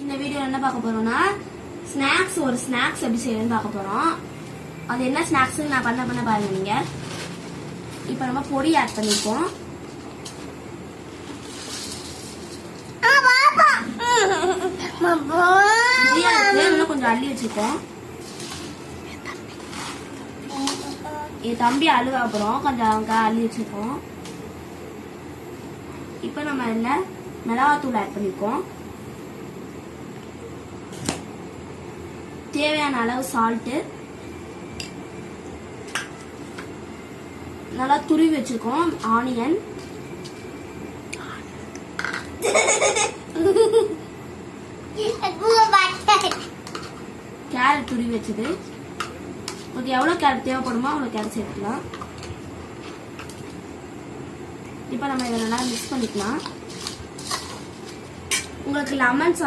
இந்த வீடியோ என்ன பார்க்க போறோம்னா ஒரு ஸ்நாக்ஸ் எப்படி செய்யணும்னு பார்க்க போறோம். அது என்ன ஸ்நாக்ஸ் நான் பண்ண பாருங்க நீங்க. இப்போ நம்ம பொடி ஆட் பண்ணிப்போம். இன்னும் கொஞ்சம் அள்ளி வச்சுப்போம். என் தம்பி அழுவ அப்புறம் கொஞ்சம் அவங்க அள்ளி வச்சுப்போம். இப்போ நம்ம இதில் மிளகாத்தூள் ஆட் பண்ணிப்போம். தேவையான அளவு சால்ட்டு, நல்லா துருவி வச்சுக்கோம். ஆனியன், கேரட் துருவி வச்சது. உங்களுக்கு எவ்வளவு கேரட் தேவைப்படுமோ அவ்வளவு கேரட் சேர்த்துக்கலாம். இப்போ நம்ம இதை நல்லா மிக்ஸ் பண்ணிக்கலாம். உங்களுக்கு லெமன்ஸ்